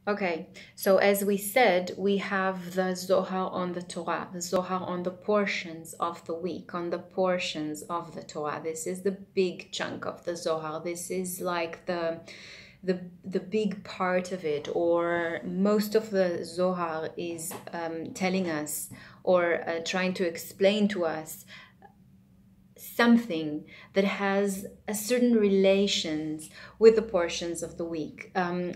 Okay, so as we said, we have the Zohar on the Torah, the Zohar on the portions of the week, on the portions of the Torah. This is the big chunk of the Zohar. This is like the big part of it, or most of the Zohar is telling us or trying to explain to us something that has a certain relations with the portions of the week.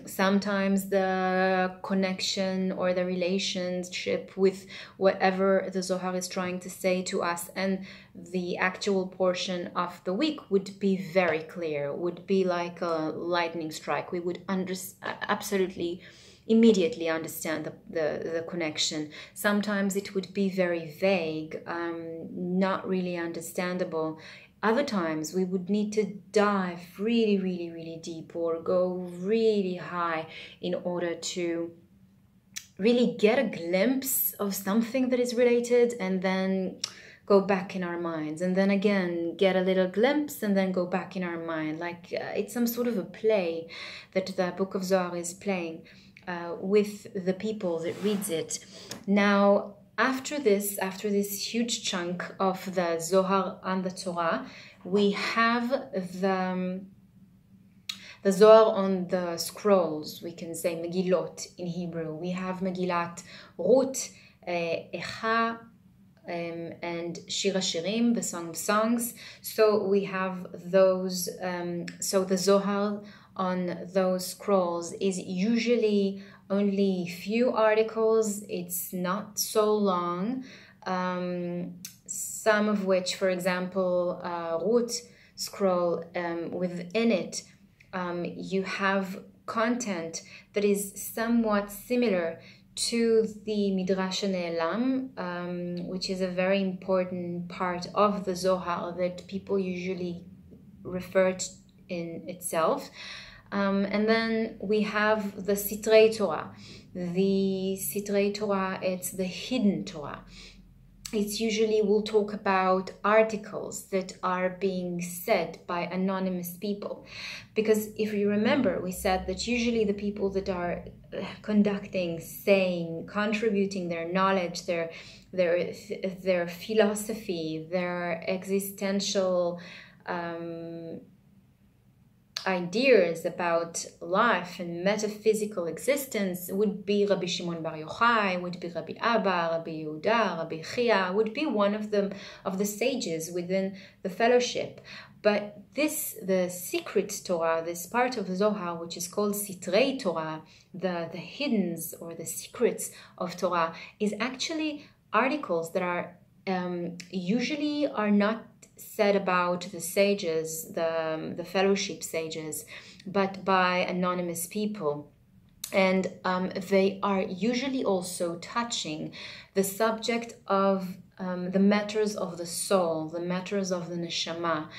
Sometimes the connection or the relationship with whatever the Zohar is trying to say to us and the actual portion of the week would be very clear, would be like a lightning strike. We would absolutely immediately understand the connection. Sometimes it would be very vague, not really understandable. Other times we would need to dive really, really, really deep or go really high in order to really get a glimpse of something that is related and then go back in our minds, and then again get a little glimpse and then go back in our mind. Like it's some sort of a play that the Book of Zohar is playing with the people that reads it. Now, after this huge chunk of the Zohar and the Torah, we have the Zohar on the scrolls. We can say Megillot in Hebrew. We have Megillat Ruth, Echa, and Shir HaShirim, the Song of Songs. So we have those, so the Zohar on those scrolls is usually only few articles. It's not so long. Some of which, for example, Ruth scroll, within it, you have content that is somewhat similar to the Midrash Ne'elam, which is a very important part of the Zohar that people usually refer to in itself. And then we have the Sitrei Torah. The Sitrei Torah, it's the hidden Torah. It's usually, we'll talk about articles that are being said by anonymous people. Because if you remember, we said that usually the people that are conducting, saying, contributing their knowledge, their philosophy, their existential ideas about life and metaphysical existence would be Rabbi Shimon Bar Yochai, would be Rabbi Abba, Rabbi Yehuda, Rabbi Chia, would be one of the sages within the fellowship. But the secret Torah, this part of Zohar, which is called Sitrei Torah, the hiddens or the secrets of Torah, is actually articles that are usually are not said about the sages, the fellowship sages, but by anonymous people. And they are usually also touching the subject of the matters of the soul, the matters of the neshama.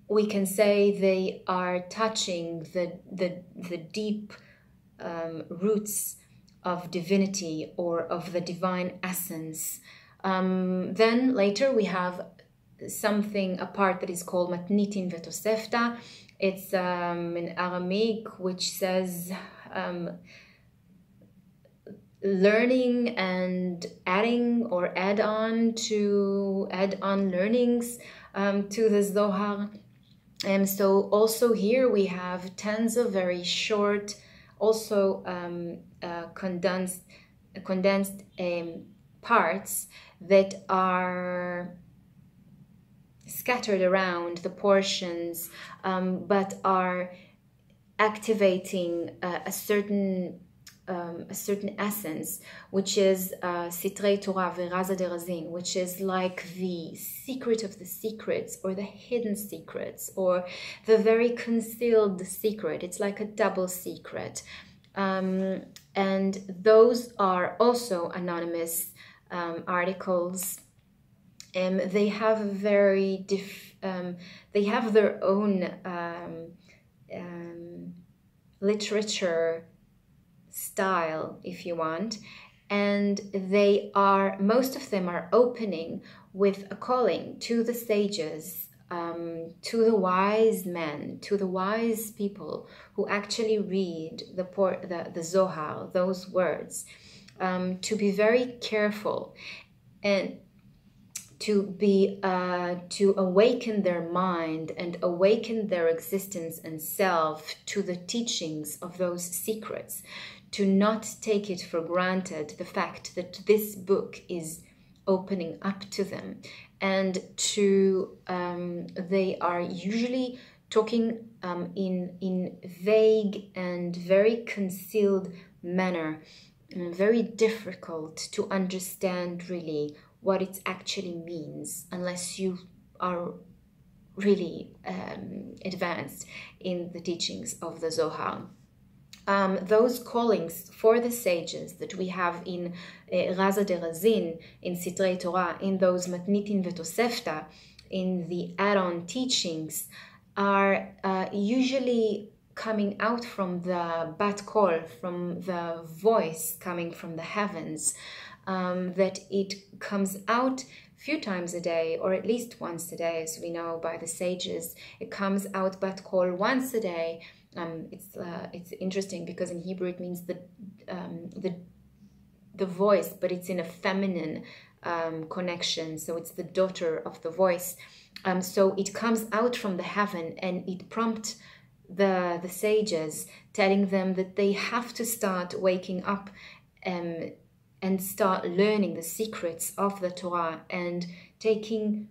We can say they are touching the deep roots of divinity or of the divine essence. Then later we have a part that is called Matnitin Vetosefta. It's in Aramaic, which says learning and adding or add on learnings to the Zohar. And so also here we have tons of very short, also condensed parts that are scattered around the portions, but are activating a certain essence, which is Sitrei Torah V'Raza Derazin, which is like the secret of the secrets, or the hidden secrets, or the very concealed secret. It's like a double secret. And those are also anonymous articles. They have they have their own literature style, if you want, and most of them are opening with a calling to the sages to the wise men, to the wise people who actually read the Zohar, those words, to be very careful and to awaken their mind and awaken their existence and self to the teachings of those secrets, to not take it for granted, the fact that this book is opening up to them, and to they are usually talking in vague and very concealed manner, very difficult to understand really what it actually means unless you are really advanced in the teachings of the Zohar. Those callings for the sages that we have in Raza de Razin, in Sitrei Torah, in those Matnitin Vetosefta, in the add-on teachings, are usually coming out from the bat kol, from the voice coming from the heavens, that it comes out a few times a day, or at least once a day, as we know by the sages. It comes out bat kol once a day. It's interesting because in Hebrew it means the voice, but it's in a feminine connection, so it's the daughter of the voice. So it comes out from the heaven, and it prompts the sages, telling them that they have to start waking up and start learning the secrets of the Torah and taking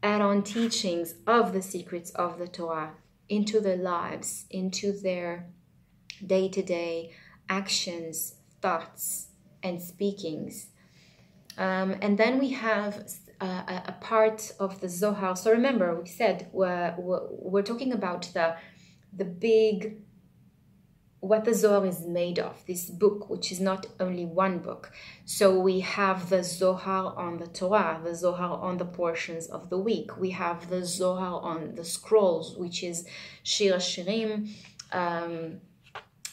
add-on teachings of the secrets of the Torah into their lives, into their day-to-day actions, thoughts, and speakings. And then we have a part of the Zohar. So remember, we said we're talking about the big, what the Zohar is made of, this book, which is not only one book. So we have the Zohar on the Torah, the Zohar on the portions of the week. We have the Zohar on the scrolls, which is Shir HaShirim,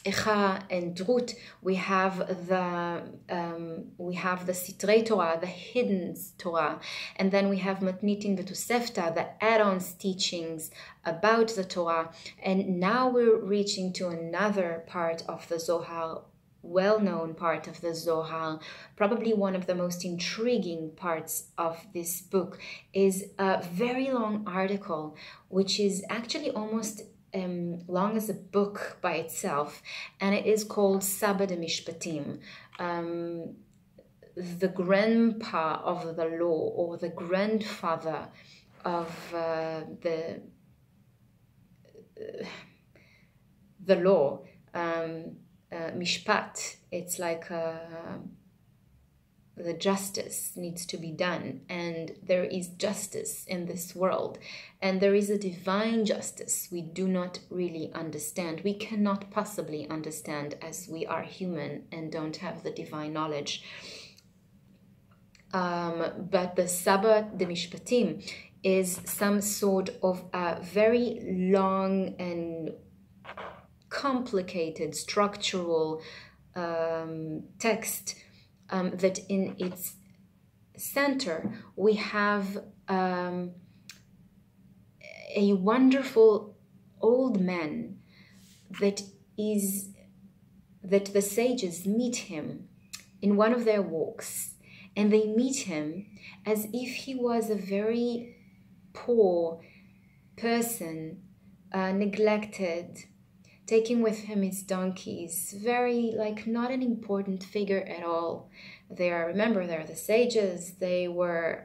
Echa and Drut. We have the Sitrei Torah, the hidden Torah, and then we have Matnitin Vetosefta, the add-ons teachings about the Torah. And now we're reaching to another part of the Zohar, well-known part of the Zohar, probably one of the most intriguing parts of this book, is a very long article, which is actually almost long as a book by itself, and it is called Saba de Mishpatim, the grandpa of the law, or the grandfather of the law. Mishpat, it's like the justice needs to be done, and there is justice in this world, and there is a divine justice we do not really understand. We cannot possibly understand, as we are human and don't have the divine knowledge. But the Saba de Mishpatim is some sort of a very long and complicated structural text, that in its center we have a wonderful old man that the sages meet him in one of their walks, and they meet him as if he was a very poor person, neglected, taking with him his donkeys, very, like, not an important figure at all. Remember, they're the sages, they were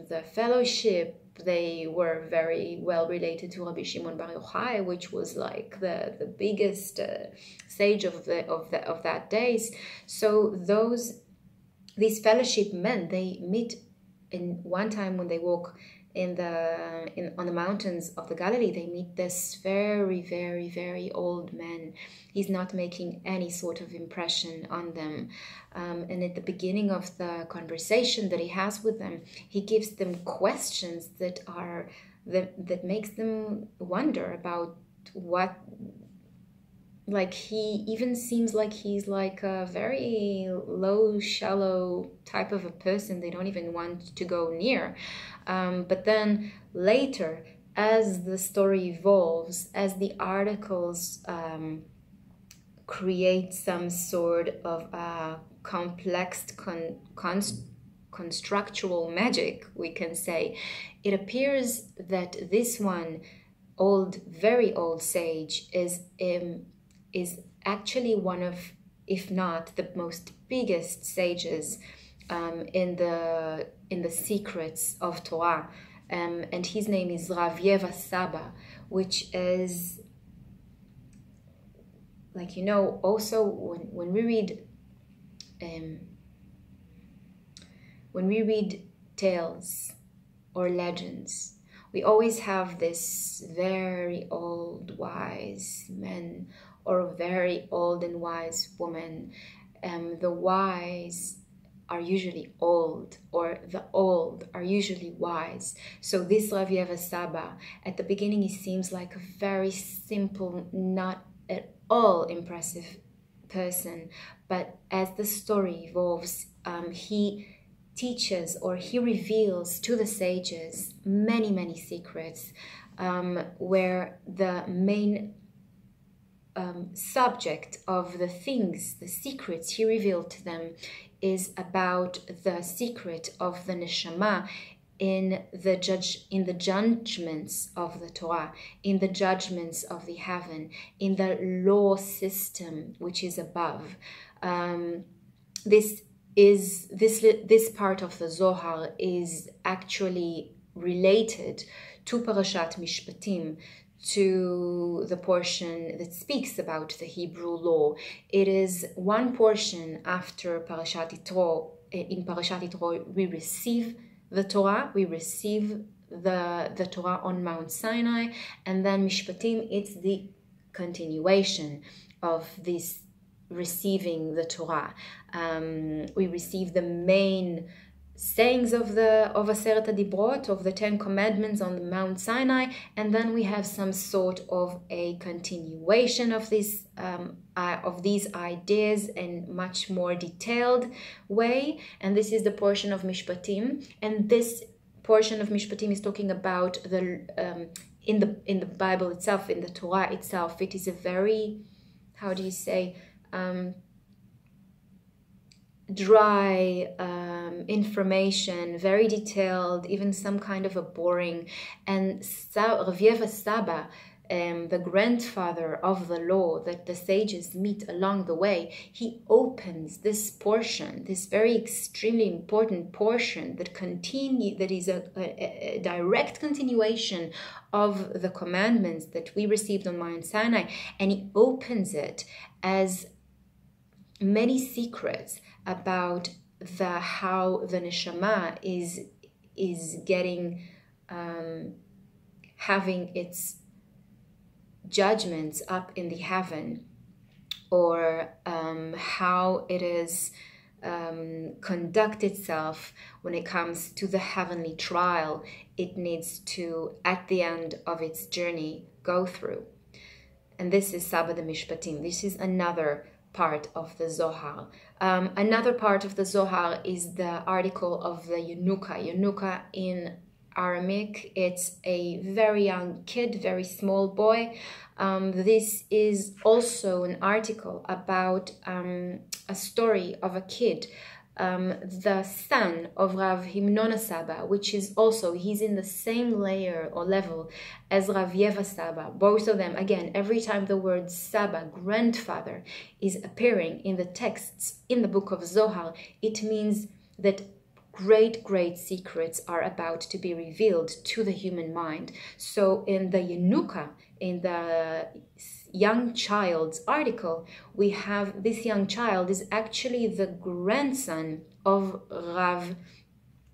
the fellowship, they were very well related to Rabbi Shimon Bar Yochai, which was like the biggest sage of that days. So these fellowship men, they meet in one time when they walk on the mountains of the Galilee. They meet this very, very, very old man. He's not making any sort of impression on them. And at the beginning of the conversation that he has with them, he gives them questions that makes them wonder about what like he even seems like he's like a very low, shallow type of a person they don't even want to go near. But then later, as the story evolves, as the articles create some sort of complex constructual magic, we can say, it appears that this one old, very old sage is actually one of, if not the most biggest sages in the secrets of Torah, and his name is Rav Yeva Saba, which is, like, you know, also when we read tales or legends, we always have this very old wise man or very old and wise woman. The wise are usually old, or the old are usually wise. So this Rav Yeva Saba, at the beginning, he seems like a very simple, not at all impressive person, but as the story evolves, he teaches, or he reveals to the sages many secrets, where the main subject of the things, the secrets he revealed to them, is about the secret of the neshama in the judgments of the Torah, in the judgments of the heaven, in the law system which is above. This part of the Zohar is actually related to Parashat Mishpatim, to the portion that speaks about the Hebrew law. It is one portion after Parashat Yitro. In Parashat Yitro, we receive the Torah, we receive the Torah on Mount Sinai, and then Mishpatim, it's the continuation of this receiving the Torah. We receive the main sayings of Aseret HaDibrot, of the 10 Commandments on the Mount Sinai, and then we have some sort of a continuation of these ideas in much more detailed way, and this is the portion of Mishpatim. And this portion of Mishpatim is talking about the in the Bible itself, in the Torah itself. It is a very, how do you say, dry information, very detailed, even some kind of a boring. And Rav Yeva Saba, the grandfather of the law that the sages meet along the way, he opens this portion, this very extremely important portion that is a direct continuation of the commandments that we received on Mount Sinai, and he opens it as many secrets about how the neshama is getting having its judgments up in the heaven, or how it is conduct itself when it comes to the heavenly trial it needs to, at the end of its journey, go through. And this is Saba de Mishpatim. This is another part of the Zohar. Another part of the Zohar is the article of the Yenuka. Yenuka in Aramaic, it's a very young kid, very small boy. This is also an article about a story of a kid, the son of Rav Himnon Saba, which is also, he's in the same layer or level as Rav Yeva Saba. Both of them, again, every time the word Saba, grandfather, is appearing in the texts in the Book of Zohar, it means that great secrets are about to be revealed to the human mind. So in the Yenuka, in the young child's article, we have this young child is actually the grandson of Rav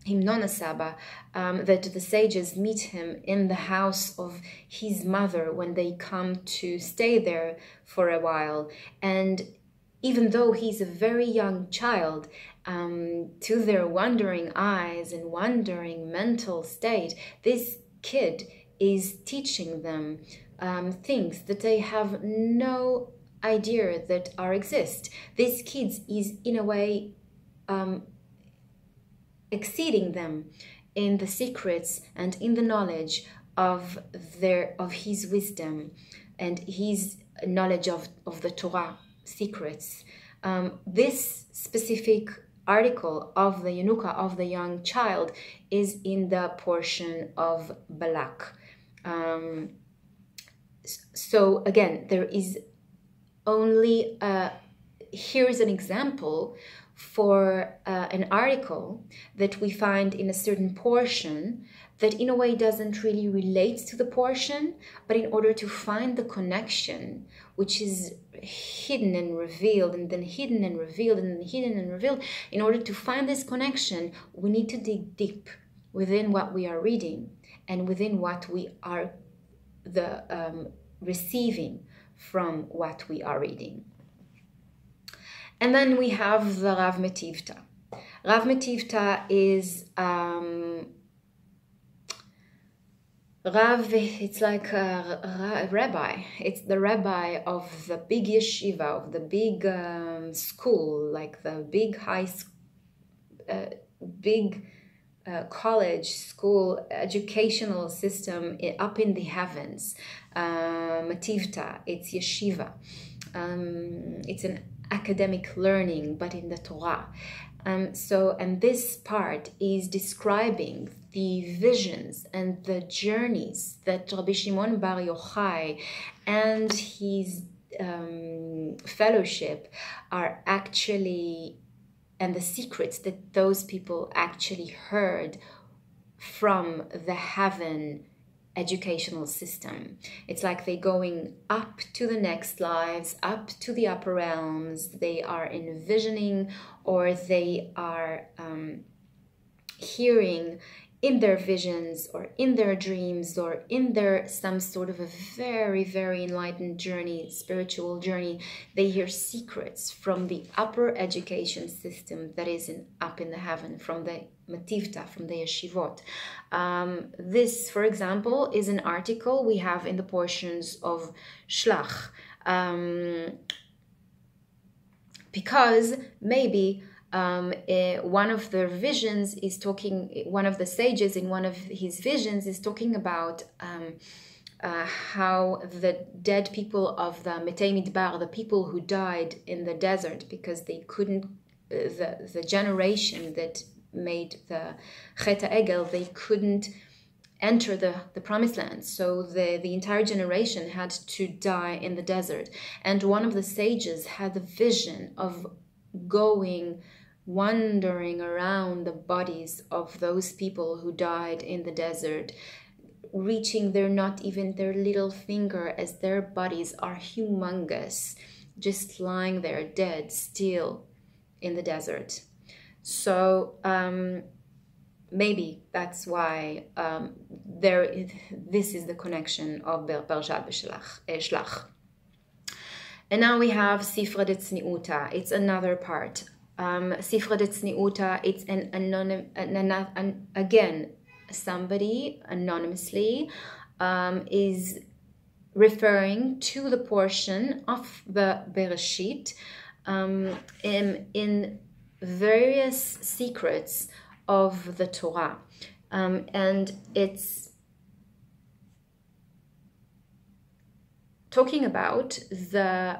Himnon Saba, that the sages meet him in the house of his mother when they come to stay there for a while. And even though he's a very young child, to their wondering eyes and wondering mental state, this kid is teaching them things that they have no idea that are exist. These kids is in a way exceeding them in the secrets and in the knowledge of his wisdom and his knowledge of the Torah secrets. This specific article of the Yanukah, of the young child, is in the portion of Balak. So again, there is only, here's an example for an article that we find in a certain portion that in a way doesn't really relate to the portion, but in order to find the connection, which is hidden and revealed, and then hidden and revealed, and then hidden and revealed, in order to find this connection, we need to dig deep within what we are reading and within what we are receiving from what we are reading. And then we have the Rav Metivta. Rav Metivta is Rav, it's like a rabbi. It's the rabbi of the big yeshiva, of the big school, like the big college, school, educational system up in the heavens. Metivta, it's yeshiva. It's an academic learning, but in the Torah. And this part is describing the visions and the journeys that Rabbi Shimon Bar Yochai and his fellowship are actually, and the secrets that those people actually heard from the heaven educational system. It's like they're going up to the next lives, up to the upper realms. They are envisioning, or they are hearing in their visions or in their dreams or in their some sort of a very, very enlightened journey, spiritual journey. They hear secrets from the upper education system that is up in the heaven, from the Metivta, from the yeshivot. This, for example, is an article we have in the portions of Shlach. Because maybe one of the visions is talking, one of the sages in one of his visions is talking about how the dead people of the Metei Midbar, the people who died in the desert because they couldn't, the generation that made the Chet HaEgel, they couldn't enter the promised land. So the entire generation had to die in the desert. And one of the sages had the vision of wandering around the bodies of those people who died in the desert, reaching not even their little finger, as their bodies are humongous, just lying there dead still in the desert. So maybe that's why this is the connection of Parshat Shlach. And now we have Sifra de Tzniuta. It's another part. Sifra de Tzniuta, it's again, somebody anonymously is referring to the portion of the Bereshit in various secrets of the Torah. And it's talking about the